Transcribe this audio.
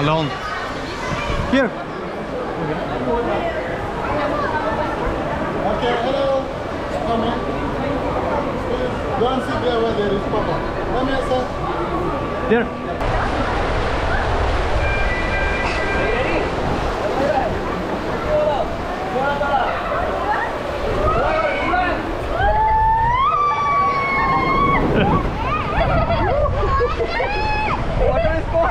alone. Here. Okay, hello. Come in. Go and sit there where there is Papa. Come here, sir. There. Water is cold.